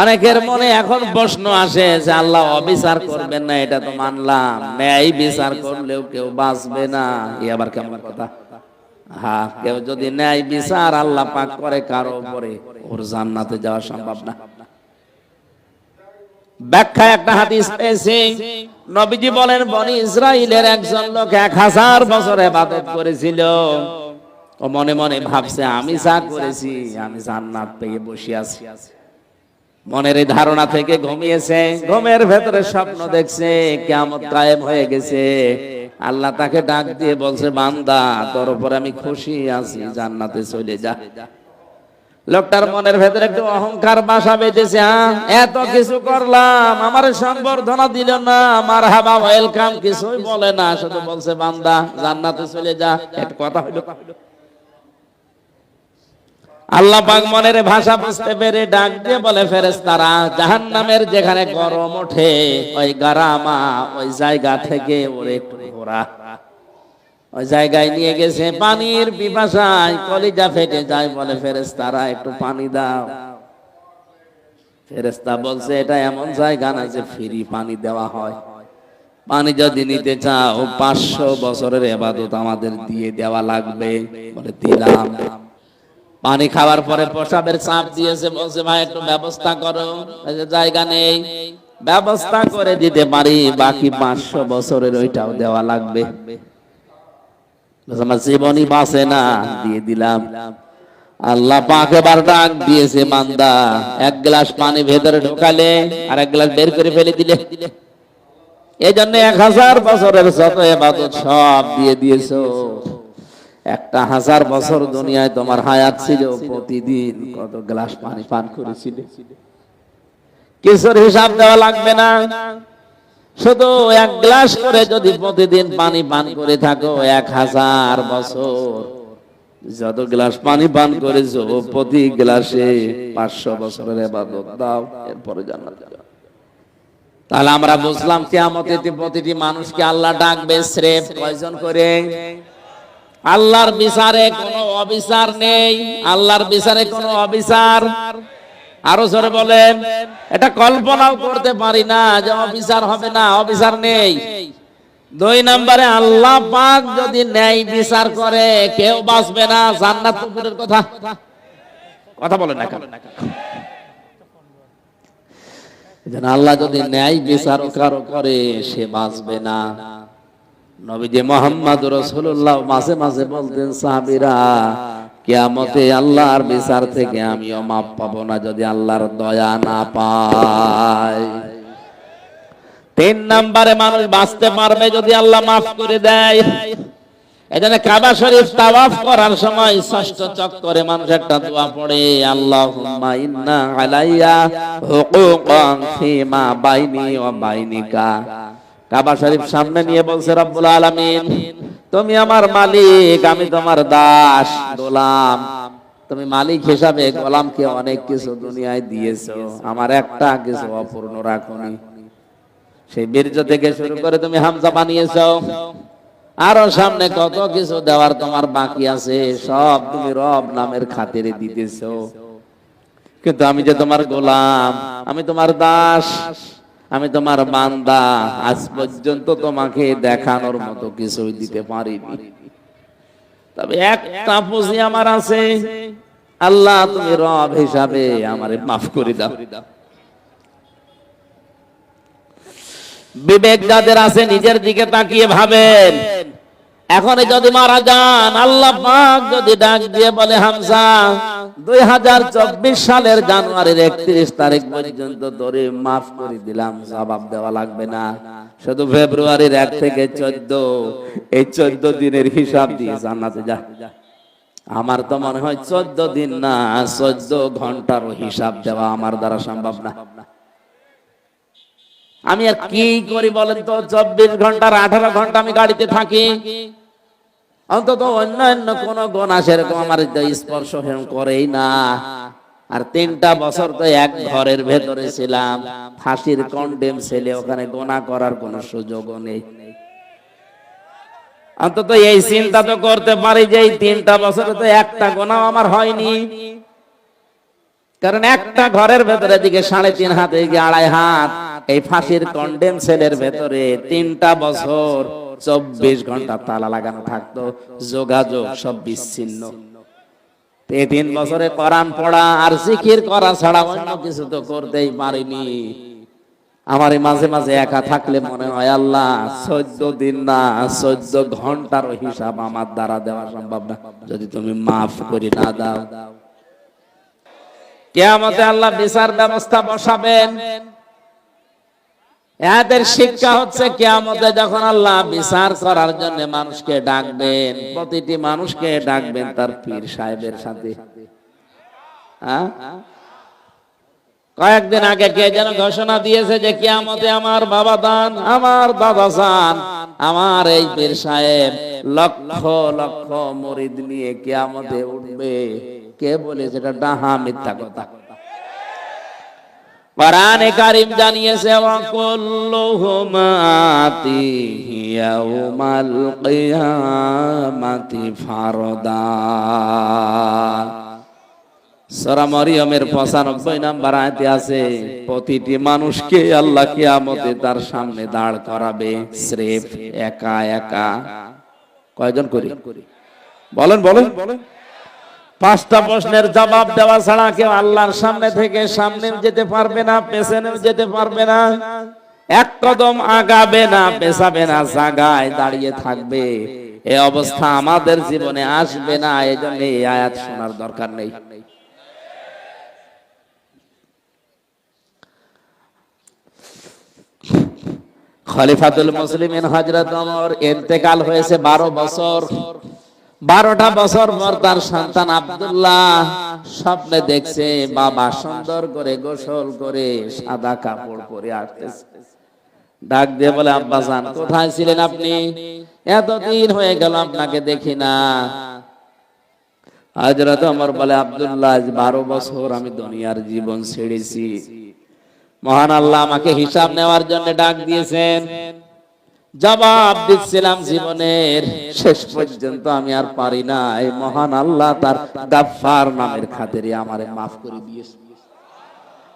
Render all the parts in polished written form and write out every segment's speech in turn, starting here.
অনেকের মনে এখন প্রশ্ন আসে যে আল্লাহ অবিচার করবেন না, এটা তো মানলাম, ন্যায় বিচার করলেও কেউ বাঁচবে না, এই আবার কেমন কথা? হ্যাঁ, কেউ যদি ন্যায় বিচার আল্লাহ পাক করে কারো উপরে, ওর জান্নাতে যাওয়া সম্ভব না। ব্যাখ্যা একটা হাদিস পেয়েছি, নবীজি বলেন বনি ইসরাইলের একজন লোক 1000 বছর ইবাদত করেছিল। ও মনে মনে ভাবছে আমি যা করেছি আমি জান্নাত পেয়ে বসে আছি। মনের এই ধারণা থেকে ঘুমিয়েছে, ঘুমের ভেতরে স্বপ্ন দেখছে কিয়ামত কায়েম হয়ে গেছে। আল্লাহ তাকে ডাক দিয়ে বলছে, বান্দা তোর উপর আমি খুশি আছি, জান্নাতে চলে যা। লোকটার মনের ভেতরে একটু অহংকার বাসা বেঁধেছে। এত কিছু করলাম, আমার সম্বর্ধনা দিল না, মারহাবা ওয়েলকাম কিছুই বলে না, শুধু বলছে বান্দা জান্নাতে চলে যা। একটা কথা হলো, আল্লাহ পাক মনের ভাষা বুঝতে পেরে ডাক দিয়ে বলে, ফেরেশতারা জাহান্নামের যেখানে গরম ওঠে ওই গারামা, ওই জায়গা থেকে ওরে একটু ঘোরা। ওই জায়গায় নিয়ে গেছে, পানির পিপাসায় কলিজা ফেটে যায়, বলে ফেরেশতারা একটু পানি দাও। ফেরেশতা বলছে এটা এমন জায়গা না যে ফ্রি পানি দেওয়া হয়, পানি যদি নিতে চাও 500 বছরের ইবাদত আমাদের দিয়ে দেওয়া লাগবে। বলে দিলাম। পানি খাওয়ার পরে প্রসাবের চাপ দিয়েছে, বলছে ভাই একটু ব্যবস্থা করো, জায়গা নেই, ব্যবস্থা করে দিতে পারি, বাকি 500 বছরের ওইটাও দেওয়া লাগবে। আমার জীবনই বাঁচে না, দিয়ে দিলাম। আল্লাহ পাক এবার ডাক দিয়েছে, বান্দা এক গ্লাস পানি ভেতরে ঢোকালে আর এক গ্লাস বের করে ফেলে দিলে, এই জন্য 1000 বছরের যত ইবাদত সব দিয়ে দিয়েছো। একটা 1000 বছর দুনিয়ায় তোমার হায়াত ছিল, প্রতিদিন কত গ্লাস পানি পান করেছিলে, কিছুর হিসাব দেওয়া লাগবে না। শুধু এক গ্লাস করে যদি প্রতিদিন পানি পান করে থাকো, 1000 বছর যত গ্লাস পানি পান করেছো, প্রতি গ্লাসে 500 বছরের ইবাদত দাও, এরপরে জান্নাত যাবে। তাহলে আমরা বুঝলাম কিয়ামতে প্রতিটি মানুষকে আল্লাহ ডাকবে স্রেফ কয়জন করে? আল্লাহর বিচারে কোনো অবিচার নেই, আল্লাহর বিচারে কোনো অবিচার। আরো জোরে বলেন, এটা কল্পনাও করতে পারি না যে অবিচার হবে না, অবিচার নেই। 2 নম্বরে আল্লাহ পাক যদি ন্যায় বিচার করে কেউ বাঁচবে না, জান্নাত উপরের কথা, কথা বলেন না কেন? যেন আল্লাহ যদি ন্যায় বিচার কারো করে সে বাঁচবে না। নবীজি মুহাম্মদ রাসূলুল্লাহ মাঝে মাঝে বলতেন, সাহাবীরা কিয়ামতে আল্লাহর বিচার থেকে আমিও মাপ পাবো না যদি আল্লাহর দয়া না পাই। 3 নম্বরে মানুষ বাঁচতে পারবে যদি আল্লাহ মাফ করে দেয়। এজন্য কাবা শরীফ তাওয়াফ করার সময় 6ষ্ঠ চক্করে মানুষ একটা দোয়া পড়ে, আল্লাহুম্মা ইন্না আলাইয়া হুকুকান ফিমা বাইনি ওয়া বাইনিকা। কাবা শরীফ সামনে নিয়ে বলছে, রব্বুল আলামিন তুমি আমার মালিক, আমি তোমার দাস গোলাম। তুমি মালিক হিসাবে গোলামকে অনেক কিছু দুনিয়ায় দিয়েছো, আমার একটা কিছু অপূর্ণ রাখোনি। সেই বীর্য থেকে শুরু করে তুমি হামজা বানিয়েছো, আরো সামনে কত কিছু দেওয়ার তোমার বাকি আছে, সব তুমি রব নামের খাতিরে দিতেছো। কিন্তু আমি যে তোমার গোলাম, আমি তোমার দাস, আমি তোমার বান্দা, আজ পর্যন্ত তোমাকে দেখানোর মতো কিছুই দিতে পারিনি। তবে একটা পুঁজি আমার আছে, আল্লাহ তুমি রব হিসাবে আমারে মাফ করে দাও। বিবেক যাদের আছে নিজের দিকে তাকিয়ে ভাবেন, এখন যদি মারা যান, আল্লাহ পাক যদি ডাক দিয়ে বলে, হামজা 2024 সালের জানুয়ারির 31 তারিখ পর্যন্ত ধরে মাফ করে দিলাম, জবাব দেওয়া লাগবে না, শুধু ফেব্রুয়ারির 1 থেকে 14 এই 14 দিনের হিসাব দিয়ে জান্নাতে যা। আমার তো মনে হয় 14 দিন না, 14 ঘন্টার হিসাব দেওয়া আমার দ্বারা সম্ভব না। আমি আর কি করি বলেন তো? 24 ঘন্টার 18 ঘন্টা আমি গাড়িতে থাকি, অন্তত অন্যান্য কোন গোনা সেরকম আমার স্পর্শ করেই না। আর 3টা বছর তো এক ঘরের ভেতরে ছিলাম, ফাঁসির কন্ডেম ছেলে, ওখানে গোনা করার কোন সুযোগও নেই। অন্তত এই চিন্তা তো করতে পারি যে এই 3টা বছরে তো একটা গোনাও আমার হয়নি। কারণ একটা ঘরের ভেতরে দিকে 3.5 হাত, এদিকে 2.5 হাত, এই ফাঁসির কন্ডেম সেলের ভেতরে 3টা বছর 24 ঘন্টা তালা লাগানো থাকতো, যোগাযোগ সব বিচ্ছিন্ন। এই 3 বছরে কোরআন পড়া আর জিকির করা ছাড়া অন্য কিছু তো করতেই পারিনি। আমার মাঝে মাঝে একা থাকলে মনে হয় আল্লাহ 14 দিন না 14 ঘন্টার হিসাব আমার দ্বারা দেওয়া সম্ভব না যদি তুমি মাফ করে না দাও। কিয়ামতে আল্লাহ বিচার ব্যবস্থা বসাবেন। এদের শিক্ষা হচ্ছে কিয়ামতে যখন আল্লাহ বিচার করার জন্য মানুষকে ডাকবেন, প্রতিটি মানুষকে ডাকবেন তার পীর সাহেবের সাথে। কয়েকদিন আগে কে যেন ঘোষণা দিয়েছে যে কিয়ামতে আমার বাবা দান, আমার দাদা জান, আমার এই পীর সাহেব লক্ষ লক্ষ মুরিদ নিয়ে কিয়ামতে উঠবে। কে বলেছে? এটা ডাহা মিথ্যা কথা। কোরআনে কারীম জানিয়েছে ওয়া কুল্লুহুম আতিহি ইয়াউমাল কিয়ামাতি ফারদা। সূরা মরিয়মের 95 নম্বর আয়াতে আছে প্রতিটি মানুষকে আল্লাহ কিয়ামতে তার সামনে দাঁড় করাবে, স্রেফ একা একা। কয়জন করি? বলেন বলেন। 5টা প্রশ্নের জবাব দেওয়া ছাড়া কেউ আল্লাহর সামনে থেকে সামনেও যেতে পারবে না, পেছনেও যেতে পারবে না, এক কদম আগাবে না, পেছাবে না, জায়গায় দাঁড়িয়ে থাকবে। এই অবস্থা আমাদের জীবনে আসবে না। এজন্য এই আয়াত শোনার দরকার নেই। খলিফাতুল মুসলিমিন হযরত ওমর ইন্তেকাল হয়েছে 12 বছর। 12টা বছর পর তার সন্তান আব্দুল্লাহ স্বপ্নে দেখছে বাবা সুন্দর করে গোসল করে সাদা কাপড় পরে আসতেছে। ডাক দিয়ে বলে, আব্বা জান কোথায় ছিলেন আপনি? এতদিন হয়ে গেল আপনাকে দেখি না। হযরত ওমর বলে, আব্দুল্লাহ 12 বছর আমি দুনিয়ার জীবন ছেড়েছি। মহান আল্লাহ আমাকে হিসাব নেওয়ার জন্য ডাক দিয়েছেন। জবাব দিচ্ছিলাম জীবনের শেষ পর্যন্ত আমি আর পারি না। এই মহান আল্লাহ তার গাফফার নামের খাতিরে আমারে মাফ করে দিয়েছে।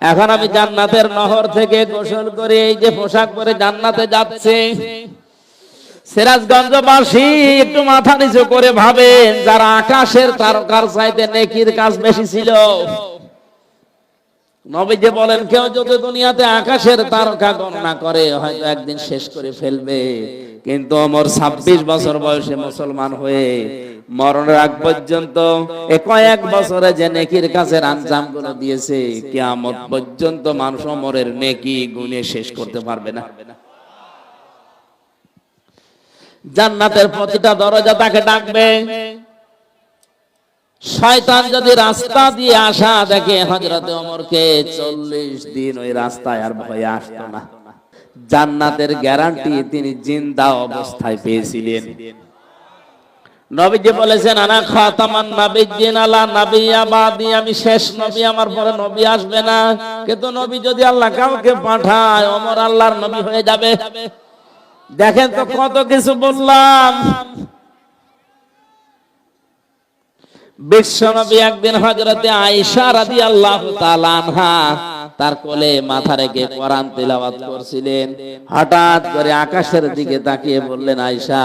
এখন আমি জান্নাতের নহর থেকে গোসল করে এই যে পোশাক পরে জান্নাতে যাচ্ছে। সিরাজগঞ্জবাসী একটু মাথা নিচু করে ভাবেন, যারা আকাশের তারকার চাইতে নেকির কাজ বেশি ছিল। নবীজি বলেন কেউ যদি দুনিয়াতে আকাশের তারকা গণনা করে হয়তো একদিন শেষ করে ফেলবে, কিন্তু ওমর 26 বছর বয়সে মুসলমান হয়ে মরণের আগ পর্যন্ত কয়েক বছরে যে নেকির কাজের আঞ্জামগুলো দিয়েছে, কিয়ামত পর্যন্ত মানুষ ওমরের নেকি গুণে শেষ করতে পারবে না। জান্নাতের প্রতিটা দরজা তাকে ডাকবে। শয়তান যদি রাস্তা দিয়ে আসা দেখে হযরত ওমরকে 40 দিন ওই রাস্তায় আর ভয়ে আসতো না। জান্নাতের গ্যারান্টি তিনি জিন্দা অবস্থায় পেয়েছিলেন। নবীজি বলেছেন, আনা খাতামান নাবিয়্যিন আলা নাবিয়্যা বাদি, আমি শেষ নবী, আমার পরে নবী আসবে না। কিন্তু নবী যদি আল্লাহ কাউকে পাঠায়, ওমর আল্লাহর নবী হয়ে যাবে। দেখেন তো কত কিছু বললাম। বিশ্বনবী একদিন হযরতে আয়েশা রাদিয়াল্লাহু তাআলা আনহা তার কোলে মাথা রেখে কোরআন তিলাওয়াত করছিলেন। হঠাৎ করে আকাশের দিকে তাকিয়ে বললেন, আয়েশা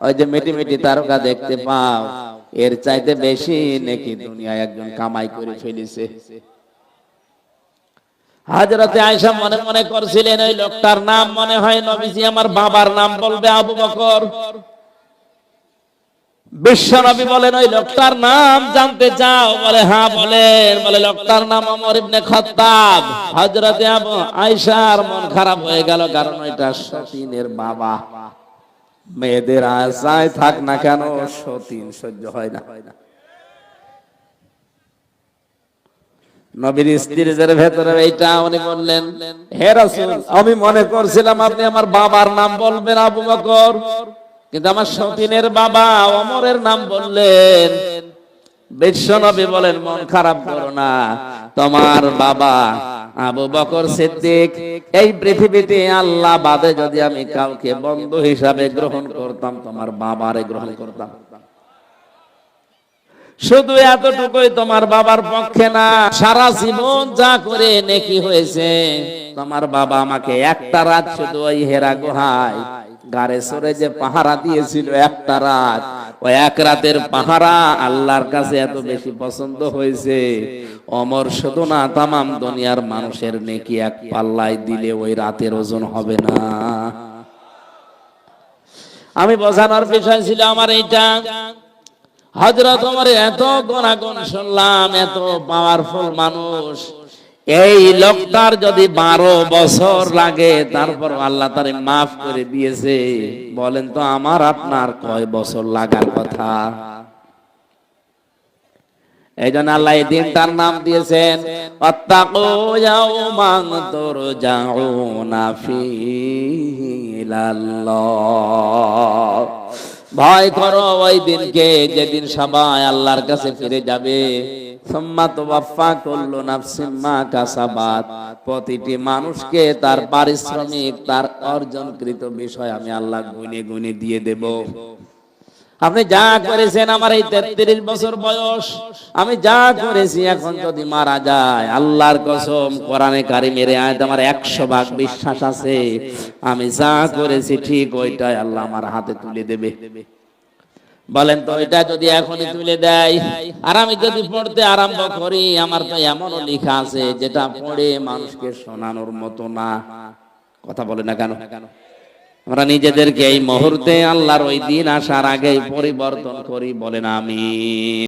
ওই যে মিটি মিটি তারকা দেখতে পাও, এর চাইতে বেশি নাকি দুনিয়ায় একজন কামাই করে ফেলেছে। হযরতে আয়েশা মনে মনে করছিলেন ওই লোকটার নাম মনে হয় নবীজি আমার বাবার নাম বলবে, আবু বকর। বিশ্বনবী বলেন, ওই লোকটার নাম জানতে চাও? বলে হ্যাঁ বলেন। বলে লোকটার নাম ওমর ইবনে খাত্তাব। হযরতে আবু আয়েশার মন খারাপ হয়ে গেল, কারণ ওইটা সতীনের বাবা। মেয়েদের আশায় থাক না কেন, সতীন সহ্য হয় না। নবীর স্ত্রীদের ভেতরে এইটা উনি বললেন, হে রাসূল আমি মনে করছিলাম আপনি আমার বাবার নাম বলবেন আবু বকর, কিন্তু আমার সতীনের বাবা ওমরের নাম বললেন। বিশ্বনবী বলেন, মন খারাপ করো না, তোমার বাবা আবু বকর সিদ্দিক। এই পৃথিবীতে আল্লাহ বাদে যদি আমি কাউকে বন্ধু হিসাবে গ্রহণ করতাম, তোমার বাবারে গ্রহণ করতাম। শুধু এতটুকুই তোমার বাবার পক্ষে না, সারা জীবন যা করে নেকি হয়েছে। তোমার বাবা আমাকে একটা রাত শুধু ওই হেরা গুহায় গাড়ে সরে যে পাহারা দিয়েছিল একটা রাত, ওই এক রাতের পাহারা আল্লাহর কাছে এত বেশি পছন্দ হয়েছে, অমর শুধু না তামাম দুনিয়ার মানুষের নেকি এক পাল্লায় দিলে ওই রাতের ওজন হবে না। আমি বোঝানোর বিষয় ছিল আমার এইটা। হযরত ওমর এত গুনাহগান শুনলাম, এত পাওয়ারফুল মানুষ, এই লোকটার যদি 12 বছর লাগে তারপর আল্লাহ তারে মাফ করে দিয়েছে, বলেন তো আমার আপনার কয় বছর লাগার কথা? এই জন্য আল্লাহ এই দিনটার নাম দিয়েছেন ওয়াত্তাকু ইয়াওমান তুরজাউনা ফীহি ইলাল্লাহ। ভয় করো ওই দিনকে যেদিন সবাই আল্লাহর কাছে ফিরে যাবে। সুম্মা তুওয়াফা কুল্লু নাফসিন মা কাসাবাত, প্রতিটি মানুষকে তার পারিশ্রমিক, তার অর্জনকৃত বিষয় আমি আল্লাহ গুনে গুনে দিয়ে দেব। আপনি যা করেছেন, আমার এই 33 বছর বয়স, আমি যা করেছি, এখন যদি মারা যায়, আল্লাহর কসম কোরআনে কারিমের আয়াত আমার 100 ভাগ বিশ্বাস আছে, আমি যা করেছি ঠিক ওইটাই আল্লাহ আমার হাতে তুলে দেবে। বলেন তো এটা যদি এখনই তুলে দেয় আর আমি যদি পড়তে আরম্ভ করি, আমার তো এমনও লেখা আছে যেটা পড়ে মানুষকে শোনানোর মতো না। কথা বলে না কেন? আমরা নিজেদেরকে এই মুহূর্তে আল্লাহর ওই দিন আসার আগেই পরিবর্তন করি, বলেন আমিন।